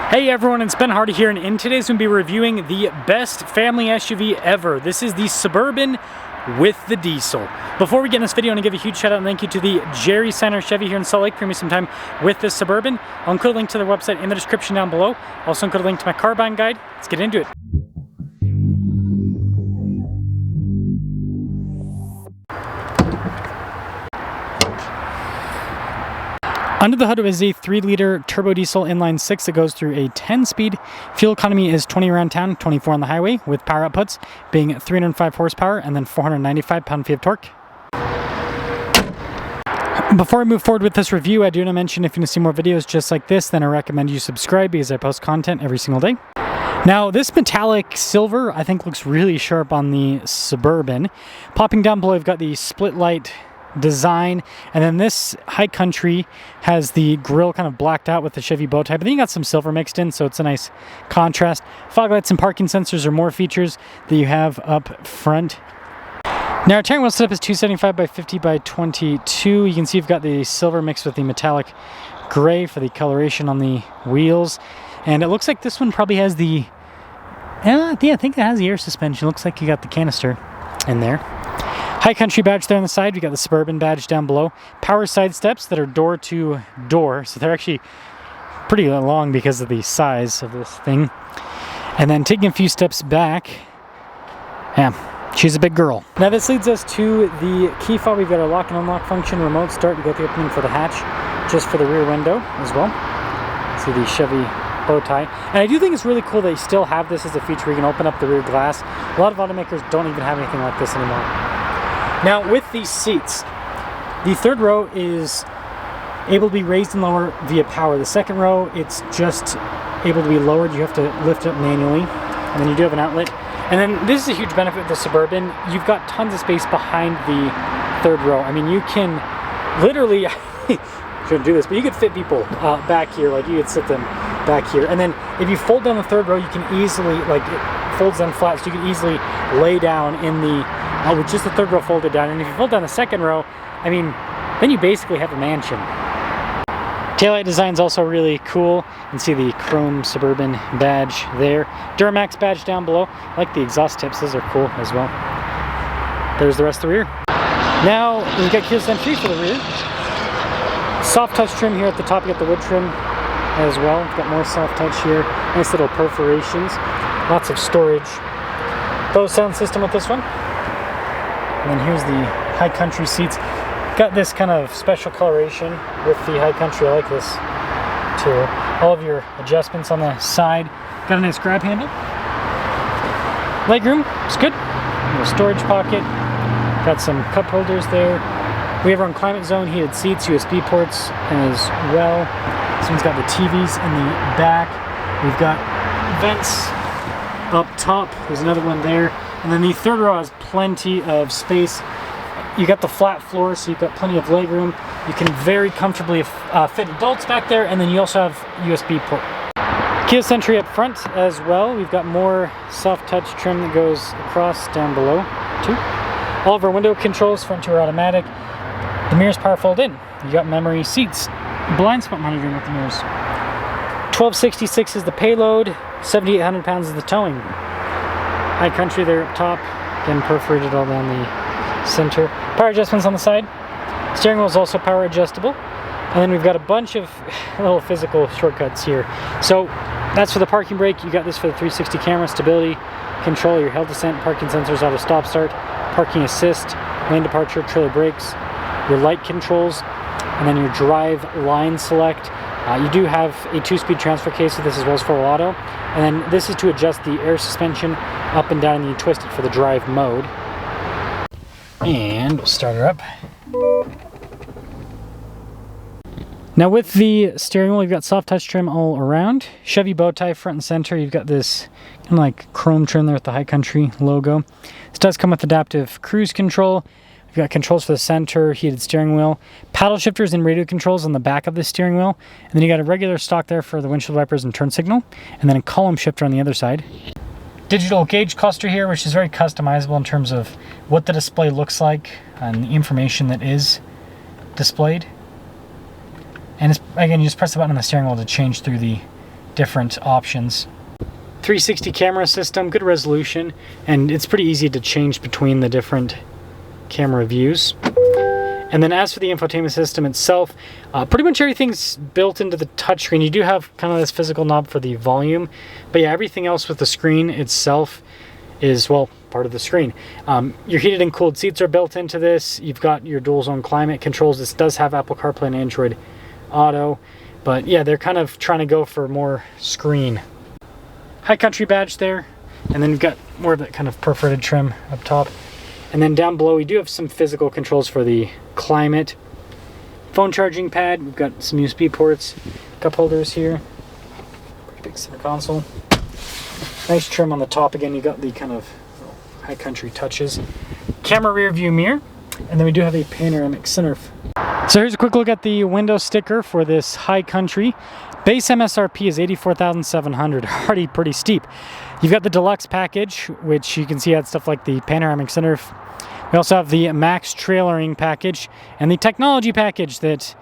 Hey everyone, it's Ben Hardy here, and in today's we'll be reviewing the best family SUV ever. This is the Suburban with the diesel. Before we get in this video, I want to give a huge shout out and thank you to the Jerry Center Chevy here in Salt Lake for me some time with this Suburban. I'll include a link to their website in the description down below. I'll also include a link to my car buying guide. Let's get into it. Under the hood is a 3-liter turbo diesel inline 6 that goes through a 10-speed. Fuel economy is 20 around town, 24 on the highway, with power outputs being 305 horsepower and then 495 pound-feet of torque. Before I move forward with this review, I do want to mention if you want to see more videos just like this, then I recommend you subscribe because I post content every single day. Now, this metallic silver I think looks really sharp on the Suburban. Popping down below, I've got the split light design, and then this High Country has the grille kind of blacked out with the Chevy bow tie, but then you got some silver mixed in, so it's a nice contrast. Fog lights and parking sensors are more features that you have up front. Now our steering wheel setup is 275 by 50 by 22. You can see you've got the silver mixed with the metallic gray for the coloration on the wheels, and it looks like this one probably has the I think it has the air suspension. Looks like you got the canister in there. High Country badge there on the side. We got the Suburban badge down below. Power side steps that are door to door, so they're actually pretty long because of the size of this thing. And then taking a few steps back, yeah, she's a big girl. Now this leads us to the key fob. We've got our lock and unlock function, remote start. We got the opening for the hatch, just for the rear window as well. See the Chevy bow tie. And I do think it's really cool they still have this as a feature. You can open up the rear glass. A lot of automakers don't even have anything like this anymore. Now with these seats, the third row is able to be raised and lowered via power. The second row, it's just able to be lowered. You have to lift it manually, and then you do have an outlet. And then this is a huge benefit of the Suburban. You've got tons of space behind the third row. I mean, you can literally, shouldn't do this, but you could fit people back here. Like you could sit them back here. And then if you fold down the third row, you can easily, like it folds down flat, so you can easily lay down in the with just the third row folded down. And if you fold down the second row, I mean, then you basically have a mansion. Taillight design is also really cool. You can see the chrome Suburban badge there. Duramax badge down below. I like the exhaust tips, those are cool as well. There's the rest of the rear. Now we've got keyless entry for the rear. Soft touch trim here at the top. You got the wood trim as well. We've got more soft touch here. Nice little perforations. Lots of storage. Bose sound system with this one. And then here's the High Country seats. Got this kind of special coloration with the High Country. I like this too. All of your adjustments on the side. Got a nice grab handle. Legroom, it's good. A storage pocket. Got some cup holders there. We have our own climate zone, heated seats, USB ports as well. This one's got the TVs in the back. We've got vents up top. There's another one there. And then the third row has plenty of space. You got the flat floor, so you've got plenty of leg room. You can very comfortably fit adults back there, and then you also have USB port. Keyless entry up front as well. We've got more soft touch trim that goes across down below too. All of our window controls, front to rear automatic. The mirrors power fold in. You got memory seats, blind spot monitoring with the mirrors. 1266 is the payload. 7,800 pounds is the towing. High Country there up top, again perforated all down the center. Power adjustments on the side. Steering wheel is also power adjustable. And then we've got a bunch of little physical shortcuts here. So that's for the parking brake. You got this for the 360 camera, stability control, your hill descent, parking sensors, auto stop start, parking assist, lane departure, trailer brakes, your light controls, and then your drive line select. You do have a 2-speed transfer case with this as well as 4-wheel auto. And then this is to adjust the air suspension up and down, and you twist it for the drive mode. And we'll start her up. Now with the steering wheel, you've got soft touch trim all around. Chevy bow tie front and center. You've got this kind of like chrome trim there with the High Country logo. This does come with adaptive cruise control. We've got controls for the center, heated steering wheel, paddle shifters and radio controls on the back of the steering wheel. And then you got a regular stock there for the windshield wipers and turn signal. And then a column shifter on the other side. Digital gauge cluster here, which is very customizable in terms of what the display looks like and the information that is displayed. And it's, again, you just press the button on the steering wheel to change through the different options. 360 camera system, good resolution, and it's pretty easy to change between the different camera views. And then as for the infotainment system itself, pretty much everything's built into the touchscreen. You do have kind of this physical knob for the volume, but yeah, everything else with the screen itself is, well, part of the screen. Your heated and cooled seats are built into this. You've got your dual zone climate controls. This does have Apple CarPlay and Android Auto, but yeah, they're kind of trying to go for more screen. High Country badge there, and then you've got more of that kind of perforated trim up top. And then down below, we do have some physical controls for the climate. Phone charging pad, we've got some USB ports, cup holders here. Pretty big center console. Nice trim on the top. Again, you got the kind of High Country touches. Camera rear view mirror, and then we do have a panoramic sunroof. So here's a quick look at the window sticker for this High Country. Base MSRP is $84,700, already pretty steep. You've got the deluxe package, which you can see had stuff like the panoramic sunroof. We also have the max trailering package and the technology package that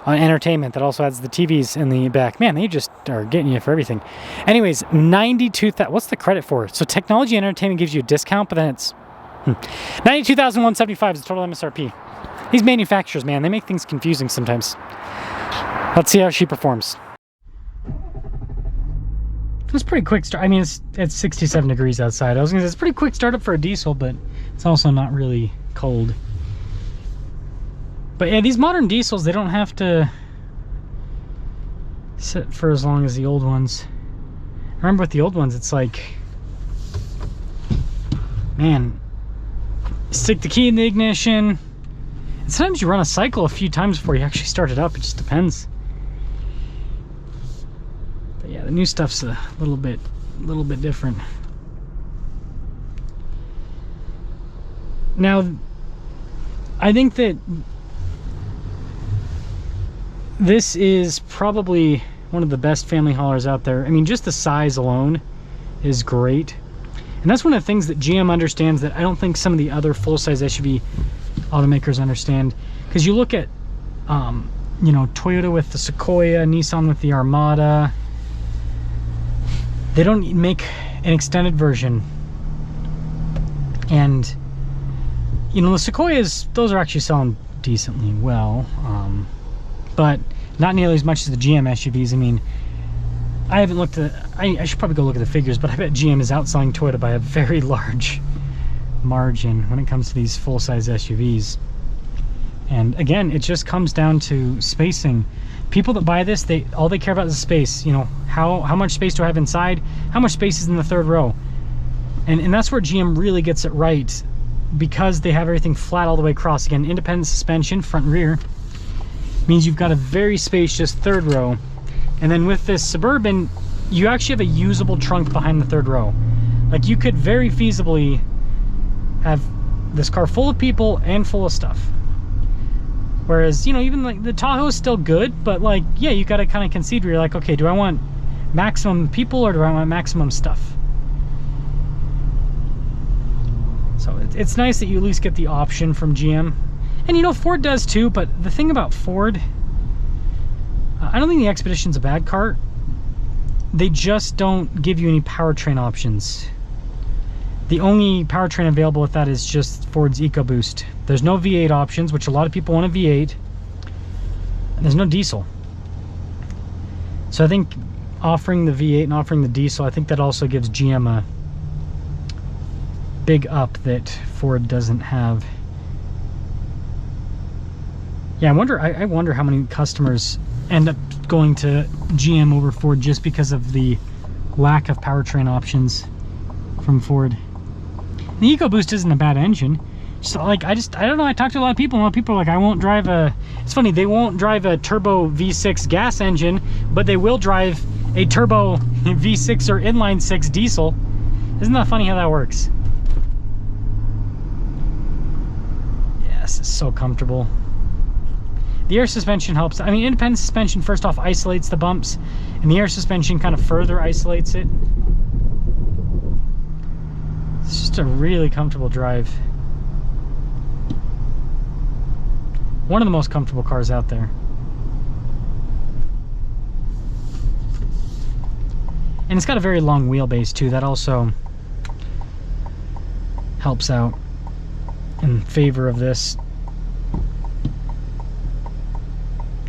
entertainment that also has the TVs in the back. Man, they just are getting you for everything. Anyways, 92,000. What's the credit for? So technology and entertainment gives you a discount, but then it's 92,175 is the total MSRP. These manufacturers, man, they make things confusing sometimes. Let's see how she performs. It's pretty quick start. I mean, it's 67 degrees outside. I was gonna say it's pretty quick startup for a diesel, but it's also not really cold. But yeah, these modern diesels, they don't have to sit for as long as the old ones. I remember with the old ones, it's like, man, stick the key in the ignition. And sometimes you run a cycle a few times before you actually start it up. It just depends. But yeah, the new stuff's a little bit different. Now, I think that this is probably one of the best family haulers out there. I mean, just the size alone is great. And that's one of the things that GM understands that I don't think some of the other full-size SUV automakers understand. Because you look at, you know, Toyota with the Sequoia, Nissan with the Armada. They don't make an extended version. And, you know, the Sequoias, those are actually selling decently well. But not nearly as much as the GM SUVs. I mean, I haven't looked at, I should probably go look at the figures, but I bet GM is outselling Toyota by a very large margin when it comes to these full-size SUVs. And again, it just comes down to spacing. People that buy this, all they care about is space. You know, how much space do I have inside? How much space is in the third row? And that's where GM really gets it right, because they have everything flat all the way across. Again, independent suspension, front and rear, means you've got a very spacious third row. And then with this Suburban, you actually have a usable trunk behind the third row. Like, you could very feasibly have this car full of people and full of stuff. Whereas, you know, even like the Tahoe is still good, but like, yeah, you got to kind of concede where you're like, okay, do I want maximum people or do I want maximum stuff? So it's nice that you at least get the option from GM. And you know, Ford does too, but the thing about Ford, I don't think the Expedition's a bad car. They just don't give you any powertrain options. The only powertrain available with that is just Ford's EcoBoost. There's no V8 options, which a lot of people want a V8. And there's no diesel. So I think offering the V8 and offering the diesel, I think that also gives GM a big up that Ford doesn't have. Yeah, I wonder how many customers end up going to GM over Ford just because of the lack of powertrain options from Ford. The EcoBoost isn't a bad engine. So like, I don't know, I talked to a lot of people, and a lot of people are like, I won't drive a, it's funny, they won't drive a turbo V6 gas engine, but they will drive a turbo V6 or inline 6 diesel. Isn't that funny how that works? Yes, it's so comfortable. The air suspension helps. I mean, independent suspension, first off, isolates the bumps, and the air suspension kind of further isolates it. It's just a really comfortable drive. One of the most comfortable cars out there. And it's got a very long wheelbase too. That also helps out in favor of this.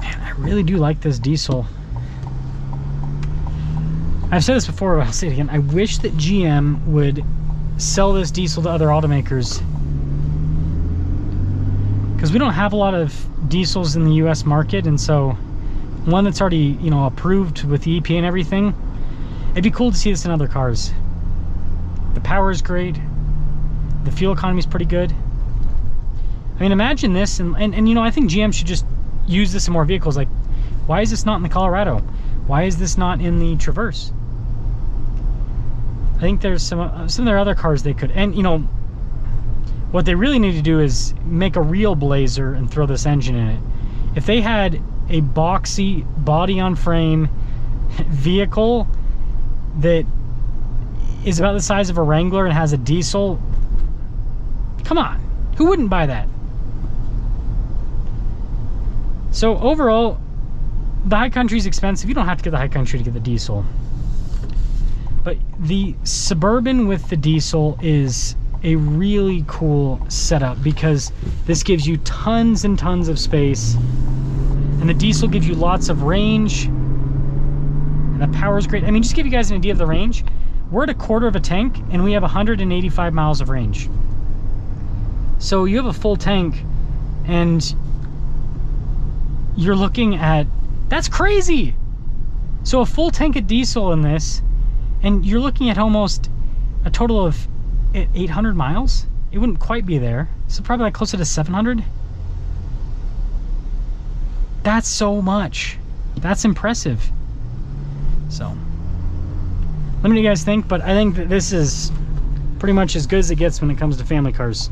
Man, I really do like this diesel. I've said this before, but I'll say it again. I wish that GM would sell this diesel to other automakers, because we don't have a lot of diesels in the US market, and so one that's already, you know, approved with the EPA and everything, it'd be cool to see this in other cars. The power is great. The fuel economy is pretty good. I mean, imagine this, and you know, I think GM should just use this in more vehicles. Like, why is this not in the Colorado? Why is this not in the Traverse? I think there's some of their other cars they could, and you know, what they really need to do is make a real Blazer and throw this engine in it. If they had a boxy, body on frame vehicle that is about the size of a Wrangler and has a diesel, come on, who wouldn't buy that? So overall, the High Country is expensive. You don't have to get the High Country to get the diesel. But the Suburban with the diesel is a really cool setup, because this gives you tons and tons of space, and the diesel gives you lots of range, and the power is great. I mean, just to give you guys an idea of the range, we're at a quarter of a tank and we have 185 miles of range. So you have a full tank and you're looking at, that's crazy. So a full tank of diesel in this, and you're looking at almost a total of 800 miles. It wouldn't quite be there, so probably like closer to 700. That's so much. That's impressive. So let me know what you guys think, but I think that this is pretty much as good as it gets when it comes to family cars.